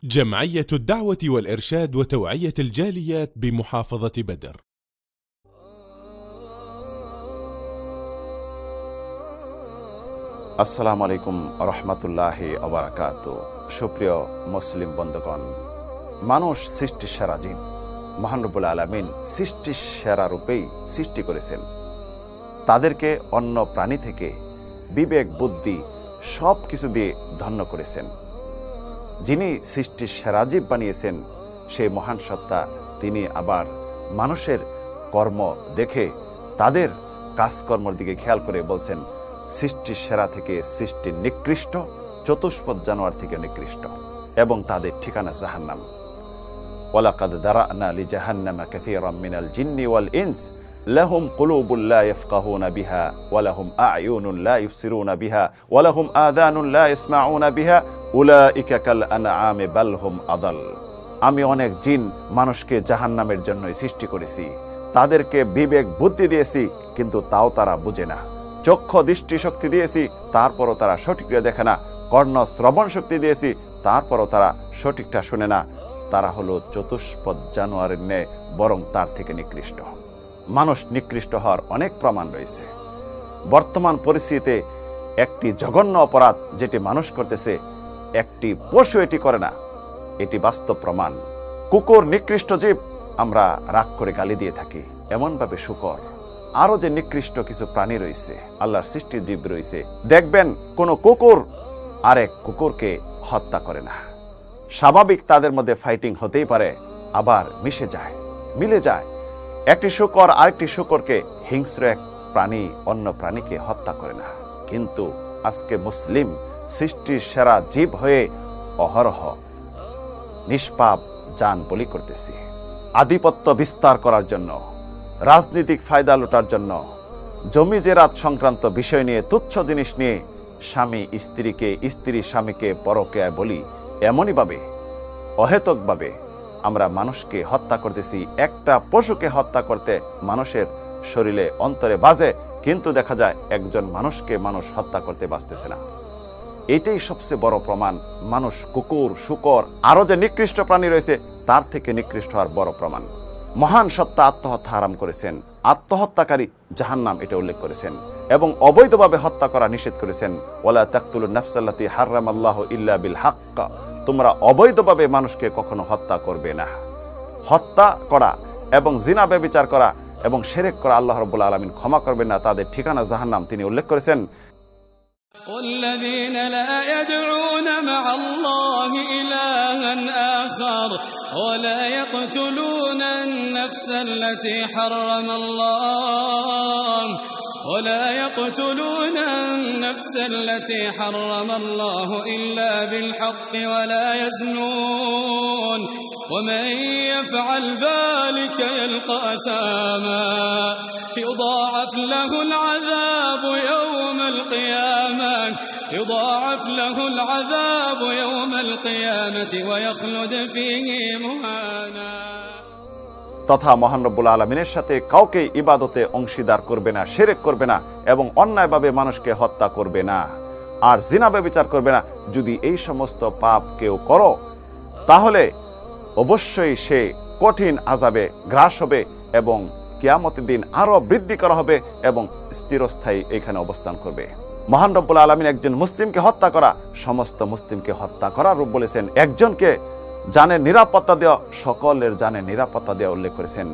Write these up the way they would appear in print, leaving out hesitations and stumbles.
جمعية الدعوة والإرشاد وتوعية الجاليات بمحافظة بدر. আসসালামু আলাইকুম রহমতুল্লাহি ওয়াবারাকাতু। সুপ্রিয় মুসলিম বন্ধুগণ, মানুষ সৃষ্টির সেরা জীব। মহান রব্বুল আলামিন সৃষ্টির সেরা রূপেই সৃষ্টি করেছেন। তাদেরকে অন্য প্রাণী থেকে বিবেক বুদ্ধি সব কিছু দিয়ে ধন্য করেছেন। যিনি সৃষ্টির সেরা জীব বানিয়েছেন সেই মহান সত্তা, তিনি আবার মানুষের কর্ম দেখে তাদের কাজকর্মের দিকে খেয়াল করে বলছেন, সৃষ্টির সেরা থেকে সৃষ্টির নিকৃষ্ট, চতুষ্পদ জানোয়ার থেকে নিকৃষ্ট, এবং তাদের ঠিকানা জাহান্নাম। ওয়ালাকাদ দারানা লিজাহান্নামা কাসীরাম মিনাল জিন্নি ওয়াল ইনস লাহুম কুলুবুন লা ইয়াফকাহুনা বিহা ওয়া লাহুম আ'য়ুনুন লা ইবসিরুনা বিহা ওয়া লাহুম আযানুন লা ইসমাউনা বিহা উলাইকা কাল আনআমি বাল হুম আদাল। আমি অনেক জিন মানুষকে জাহান্নামের জন্যই সৃষ্টি করেছি। তাদেরকে বিবেক বুদ্ধি দিয়েছি, কিন্তু তাও তারা বুঝে না। চক্ষু দৃষ্টি শক্তি দিয়েছি, তারপরও তারা সঠিকটা দেখে না। কর্ণ শ্রবণ শক্তি দিয়েছি, তারপরও তারা সঠিকটা শুনে না। তারা হলো চতুষ্পদ জানোয়ারের ন্যায়, বরং তার থেকে নিকৃষ্ট। মানুষ নিকৃষ্ট হওয়ার অনেক প্রমাণ রয়েছে। বর্তমান পরিস্থিতিতে একটি জঘন্য অপরাধ যেটি মানুষ করতেছে, একটি পশু এটি করে না, এটি বাস্তব প্রমাণ। কুকুর নিকৃষ্ট জীব, আমরা রাগ করে গালি দিয়ে থাকি। এমনভাবে শুকর, আরো যে নিকৃষ্ট কিছু প্রাণী রয়েছে, আল্লাহর সৃষ্টি জীব রয়েছে, দেখবেন কোন কুকুর আরেক কুকুরকে হত্যা করে না। স্বাভাবিক তাদের মধ্যে ফাইটিং হতেই পারে, আবার মিলে যায়। একটি শুকর আরেকটি শুকরকে, হিংস্র এক প্রাণী অন্য প্রাণীকে হত্যা করে না। কিন্তু আজকে মুসলিম সৃষ্টির সেরা জীব হয়ে অহরহ নিষ্পাপ জান বলি করতেছি, আধিপত্য বিস্তার করার জন্য, রাজনৈতিক ফায়দা লুটার জন্য, জমি জেরাত সংক্রান্ত বিষয় নিয়ে, তুচ্ছ জিনিস নিয়ে স্বামী স্ত্রীকে, স্ত্রী স্বামীকে পরকীয়া বলি, এমনইভাবে অহেতুকভাবে আমরা মানুষকে হত্যা করতেছি। একটা পশুকে হত্যা করতে মানুষের শরীরে অন্তরে বাজে, কিন্তু দেখা যায় একজন মানুষকে মানুষ হত্যা করতে বাঁচতেছে না। এটাই সবচেয়ে বড় প্রমাণ। মানুষ, কুকুর, শুকর, আরো যে নিকৃষ্ট প্রাণী রয়েছে, তার থেকে নিকৃষ্ট হওয়ার বড় প্রমাণ। মহান সত্তা আত্মহত্যা হারাম করেছেন, আত্মহত্যাকারী জাহান্নাম এটা উল্লেখ করেছেন, এবং অবৈধভাবে হত্যা করা নিষেধ করেছেন। ওয়ালা তাকতুলুন নাফসাল্লাতী হারামাল্লাহু ইল্লা বিল হক। তোমরা অবৈধভাবে মানুষকে কখনো হত্যা করবে না। হত্যা করা এবং জিনা ব্যভিচার করা এবং শিরক করা আল্লাহ রাব্বুল আলামিন ক্ষমা করবেন না, তাদের ঠিকানা জাহান্নাম তিনি উল্লেখ করেছেন। والذين لا يدعون مع الله إلها آخر ولا يقتلون النفس التي حرم الله إلا بالحق ولا يزنون ومن يفعل ذلك يلقى أثاما يضاعف له العذاب يوم القيامة ويخلد فيه مهانا। তথা মহান রব্বুল আলামিনের সাথে কাউকে ইবাদতে অংশীদার করবে না, শিরক করবে না, এবং অন্যায়ভাবে মানুষকে হত্যা করবে না, আর জিনা ব্যভিচার করবে না। যদি এই সমস্ত পাপ কেউ করো, তাহলে অবশ্যই সে কঠিন আযাবে গ্রাস হবে, এবং কিয়ামতের দিন আরো বৃদ্ধি করা হবে, এবং চিরস্থায়ী এখানে অবস্থান করবে। মহান রব্বুল আলামিন একজন মুসলিমকে হত্যা করা, সমস্ত মুসলিমকে হত্যা করার রূপ বলেছেন। একজনকে জানের নিরাপত্তা দেওয়া, সকলের জানের নিরাপত্তা দেওয়া উল্লেখ করেছেন।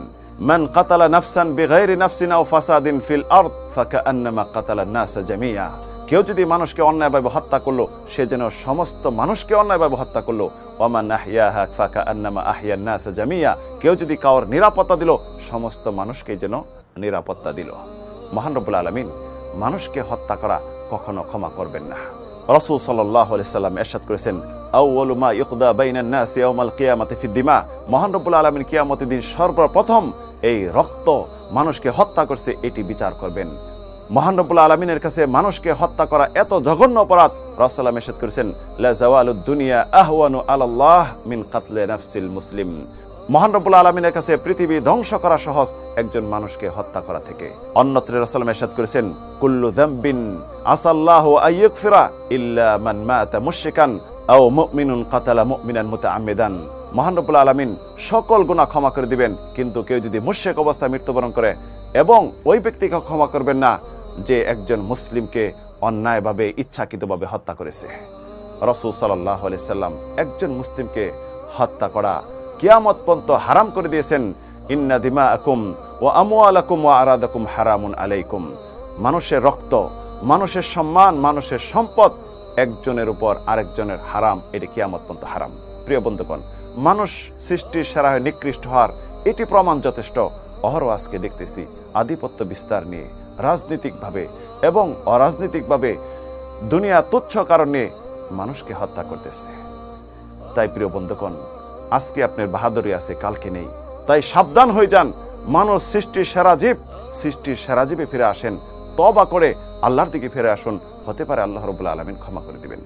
মান কাতালা নাফসান বিগাইরি নাফসিন আও ফাসাদিন ফিল আরদ ফাকান্নামা কাতালা নাস জামিয়া। কেউ যদি মানুষকে অন্যায়ভাবে হত্যা করলো, সে যেন সমস্ত মানুষকে অন্যায়ভাবে হত্যা করলো। ওয়ামান আহইয়াহা ফাকান্নামা আহইয়ান নাস জামিয়া। কেউ যদি কাউর নিরাপত্তা দিল, সমস্ত মানুষকে যেন নিরাপত্তা দিল। মহান রব্বুল আলামিন মানুষকে হত্যা করা কখনো ক্ষমা করবেন না। রাসূল সাল্লাল্লাহু আলাইহি সাল্লাম ইরশাদ করেছেন, আউয়ালু মা ইউকদা বাইনান নাস ইয়াউমাল কিয়ামাতি ফিদ দিমা। মহান রব্বুল আলামিন কিয়ামতের দিন সর্বপ্রথম এই রক্ত মানুষকে হত্যা করছে এটি বিচার করবেন। মহান রব্বুল আলামিনের কাছে মানুষকে হত্যা করা এত জঘন্য অপরাধ, রাসূল সাল্লাল্লাহু ইরশাদ করেছেন, লা জাওয়ালুদ দুনিয়া আহওয়ানু আলাল্লাহ মিন কাতলি নাফসিল মুসলিম। মহান রব্বুল আলামিনের কাছে পৃথিবী ধ্বংস করা সহজ একজন মানুষকে হত্যা করা থেকে। অন্যত্র রাসূল সাল্লাল্লাহু আলাইহি ওয়াসাল্লাম ইরশাদ করেছেন, কুল্লু যামবিন আসাল্লাহু আইয়াগফিরা ইল্লা মান মাতা মুশরিকান আও মুমিনুন কাতালা মুমিনান মুতাআম্মিদান, মহান রব্বুল আলামিন সকল গুনাহ ক্ষমা করে দিবেন, কিন্তু কেউ যদি মুশরিক অবস্থায় মৃত্যুবরণ করে, এবং ওই ব্যক্তিকে ক্ষমা করবেন না যে একজন মুসলিমকে অন্যায়ভাবে ইচ্ছাকৃতভাবে হত্যা করেছে। রাসূল সাল্লাল্লাহু আলাইহি সাল্লাম একজন মুসলিমকে হত্যা করা কিয়ামত পর্যন্ত হারাম করে দিয়েছেন। ইন্না দিমাআকুম ওয়া আমওয়ালাকুম ওয়া আরাদাকুম হারামুন আলাইকুম, মানুষের রক্ত, মানুষের সম্মান, মানুষের সম্পদ একজনের উপর আরেকজনের হারাম, এটি কিয়ামত পর্যন্ত হারাম। প্রিয় বন্ধুগণ, মানুষ সৃষ্টির সেরা হয়ে নিকৃষ্ট হওয়ার এটি প্রমাণ যথেষ্ট। অহরহ আজকে দেখতেছি আধিপত্য বিস্তার নিয়ে রাজনৈতিকভাবে এবং অরাজনৈতিকভাবে দুনিয়া তুচ্ছ কারণে মানুষকে হত্যা করতেছে। তাই প্রিয় বন্ধুগণ, আজকে আপনার বাহাদুরি আছে, কালকে নেই। তাই সাবধান হয়ে যান। মানুষ সৃষ্টির সেরা জীব, সৃষ্টির সেরা জীবে ফিরে আসেন, তওবা করে আল্লাহর দিকে ফিরে আসুন। হতে পারে আল্লাহ রাব্বুল আলামিন ক্ষমা করে দিবেন।